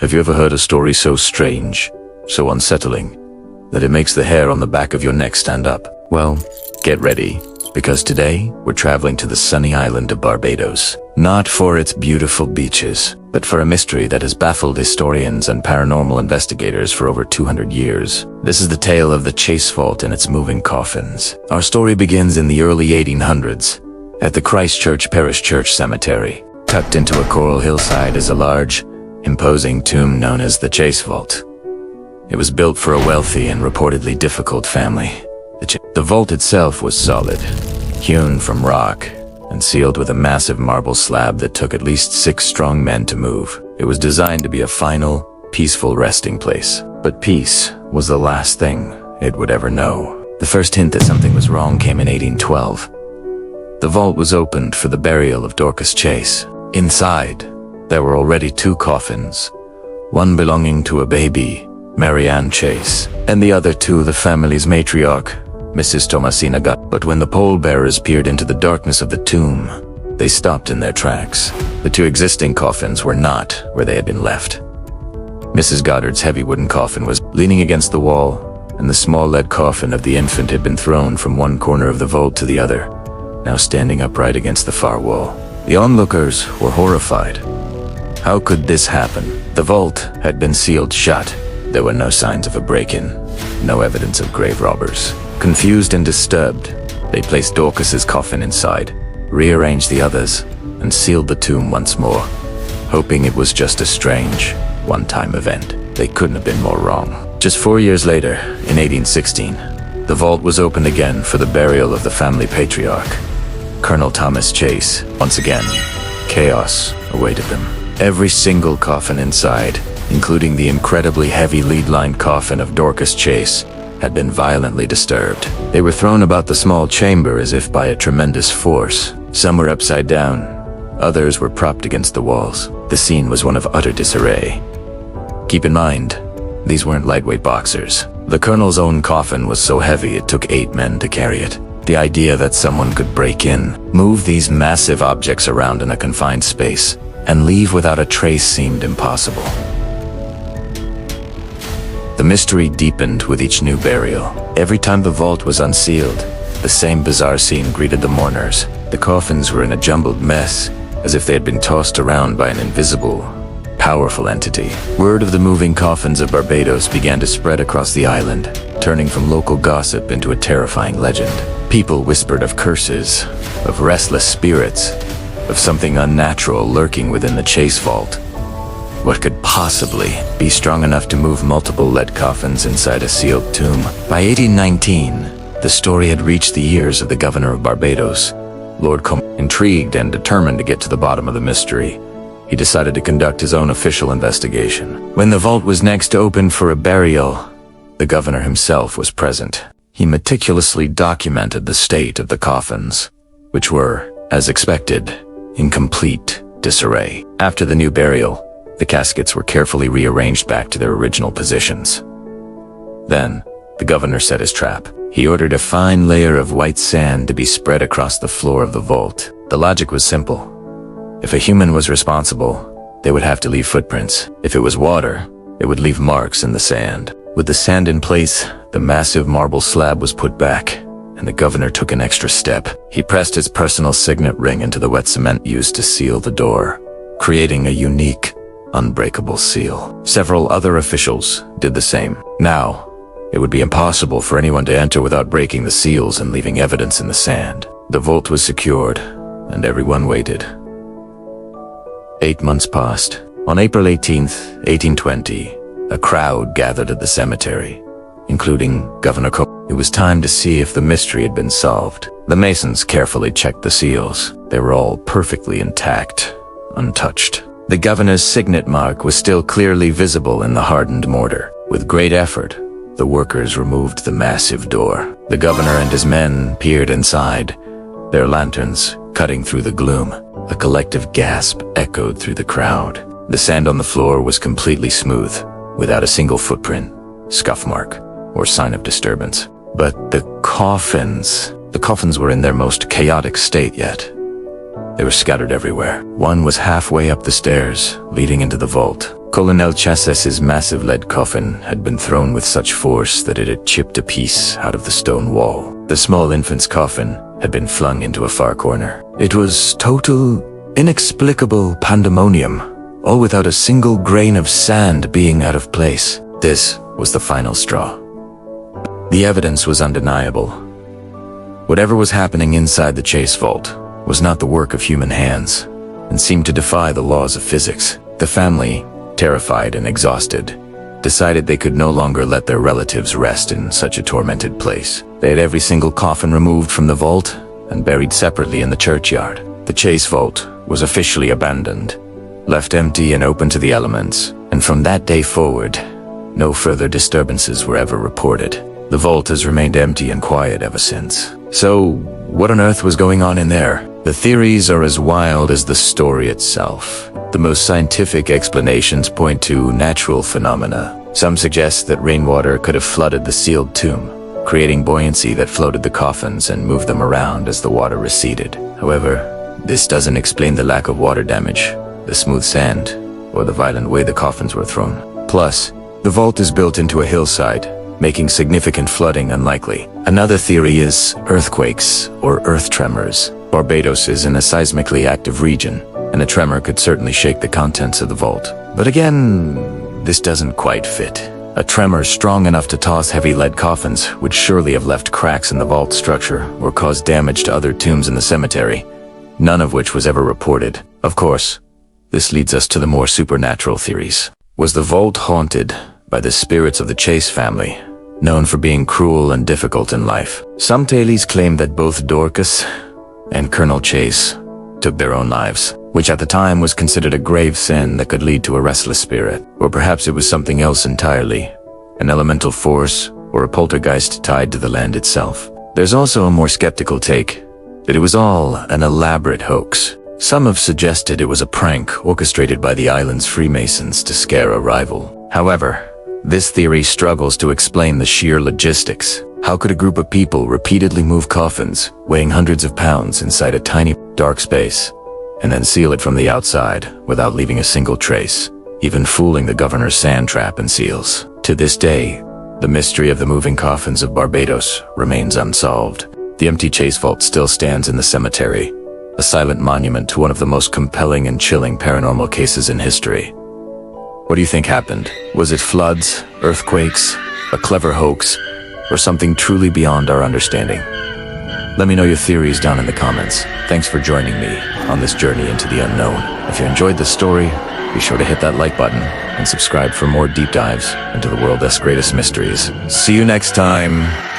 Have you ever heard a story so strange, so unsettling, that it makes the hair on the back of your neck stand up? Well, get ready, because today we're traveling to the sunny island of Barbados. Not for its beautiful beaches, but for a mystery that has baffled historians and paranormal investigators for over 200 years. This is the tale of the Chase Vault and its moving coffins. Our story begins in the early 1800s, at the Christchurch Parish Church Cemetery. Tucked into a coral hillside is a large, imposing tomb known as the Chase Vault. It was built for a wealthy and reportedly difficult family. The vault itself was solid, hewn from rock, and sealed with a massive marble slab that took at least 6 strong men to move. It was designed to be a final, peaceful resting place. But peace was the last thing it would ever know. The first hint that something was wrong came in 1812. The vault was opened for the burial of Dorcas Chase. Inside, there were already 2 coffins, one belonging to a baby, Mary Ann Chase, and the other to the family's matriarch, Mrs. Thomasina Gut. But when the pallbearers peered into the darkness of the tomb, they stopped in their tracks. The 2 existing coffins were not where they had been left. Mrs. Goddard's heavy wooden coffin was leaning against the wall, and the small lead coffin of the infant had been thrown from one corner of the vault to the other, now standing upright against the far wall. The onlookers were horrified. How could this happen? The vault had been sealed shut. There were no signs of a break-in, no evidence of grave robbers. Confused and disturbed, they placed Dorcas's coffin inside, rearranged the others, and sealed the tomb once more, hoping it was just a strange, one-time event. They couldn't have been more wrong. Just 4 years later, in 1816, the vault was opened again for the burial of the family patriarch, Colonel Thomas Chase. Once again, chaos awaited them. Every single coffin inside, including the incredibly heavy lead-lined coffin of Dorcas Chase, had been violently disturbed. They were thrown about the small chamber as if by a tremendous force. Some were upside down, others were propped against the walls. The scene was one of utter disarray. Keep in mind, these weren't lightweight boxers. The colonel's own coffin was so heavy it took 8 men to carry it. The idea that someone could break in, move these massive objects around in a confined space, and leave without a trace seemed impossible. The mystery deepened with each new burial. Every time the vault was unsealed, the same bizarre scene greeted the mourners. The coffins were in a jumbled mess, as if they had been tossed around by an invisible, powerful entity. Word of the moving coffins of Barbados began to spread across the island, turning from local gossip into a terrifying legend. People whispered of curses, of restless spirits, of something unnatural lurking within the Chase Vault. What could possibly be strong enough to move multiple lead coffins inside a sealed tomb? By 1819, the story had reached the ears of the governor of Barbados, Lord Coffin. Intrigued and determined to get to the bottom of the mystery, he decided to conduct his own official investigation. When the vault was next opened for a burial, the governor himself was present. He meticulously documented the state of the coffins, which were, as expected, in complete disarray. After the new burial, the caskets were carefully rearranged back to their original positions. Then, the governor set his trap. He ordered a fine layer of white sand to be spread across the floor of the vault. The logic was simple. If a human was responsible, they would have to leave footprints. If it was water, it would leave marks in the sand. With the sand in place, the massive marble slab was put back, and the governor took an extra step. He pressed his personal signet ring into the wet cement used to seal the door, creating a unique, unbreakable seal. Several other officials did the same. Now, it would be impossible for anyone to enter without breaking the seals and leaving evidence in the sand. The vault was secured, and everyone waited. 8 months passed. On April 18th, 1820, a crowd gathered at the cemetery, including Governor Coffin. It was time to see if the mystery had been solved. The masons carefully checked the seals. They were all perfectly intact, untouched. The governor's signet mark was still clearly visible in the hardened mortar. With great effort, the workers removed the massive door. The governor and his men peered inside, their lanterns cutting through the gloom. A collective gasp echoed through the crowd. The sand on the floor was completely smooth, without a single footprint, scuff mark, or sign of disturbance. But the coffins were in their most chaotic state yet. They were scattered everywhere. One was halfway up the stairs, leading into the vault. Colonel Chasses's massive lead coffin had been thrown with such force that it had chipped a piece out of the stone wall. The small infant's coffin had been flung into a far corner. It was total, inexplicable pandemonium, all without a single grain of sand being out of place. This was the final straw. The evidence was undeniable. Whatever was happening inside the Chase vault was not the work of human hands, and seemed to defy the laws of physics. The family, terrified and exhausted, decided they could no longer let their relatives rest in such a tormented place. They had every single coffin removed from the vault and buried separately in the churchyard. The Chase vault was officially abandoned, left empty and open to the elements, and from that day forward, no further disturbances were ever reported. The vault has remained empty and quiet ever since. So, what on earth was going on in there? The theories are as wild as the story itself. The most scientific explanations point to natural phenomena. Some suggest that rainwater could have flooded the sealed tomb, creating buoyancy that floated the coffins and moved them around as the water receded. However, this doesn't explain the lack of water damage, the smooth sand, or the violent way the coffins were thrown. Plus, the vault is built into a hillside, making significant flooding unlikely. Another theory is earthquakes or earth tremors. Barbados is in a seismically active region, and a tremor could certainly shake the contents of the vault. But again, this doesn't quite fit. A tremor strong enough to toss heavy lead coffins would surely have left cracks in the vault structure or caused damage to other tombs in the cemetery, none of which was ever reported. Of course, this leads us to the more supernatural theories. Was the vault haunted by the spirits of the Chase family, known for being cruel and difficult in life? Some tales claim that both Dorcas and Colonel Chase took their own lives, which at the time was considered a grave sin that could lead to a restless spirit. Or perhaps it was something else entirely, an elemental force or a poltergeist tied to the land itself. There's also a more skeptical take, that it was all an elaborate hoax. Some have suggested it was a prank orchestrated by the island's Freemasons to scare a rival. However, this theory struggles to explain the sheer logistics. How could a group of people repeatedly move coffins, weighing hundreds of pounds inside a tiny, dark space, and then seal it from the outside without leaving a single trace, even fooling the governor's sand trap and seals? To this day, the mystery of the moving coffins of Barbados remains unsolved. The empty Chase vault still stands in the cemetery, a silent monument to one of the most compelling and chilling paranormal cases in history. What do you think happened? Was it floods, earthquakes, a clever hoax, or something truly beyond our understanding? Let me know your theories down in the comments. Thanks for joining me on this journey into the unknown. If you enjoyed this story, be sure to hit that like button and subscribe for more deep dives into the world's greatest mysteries. See you next time.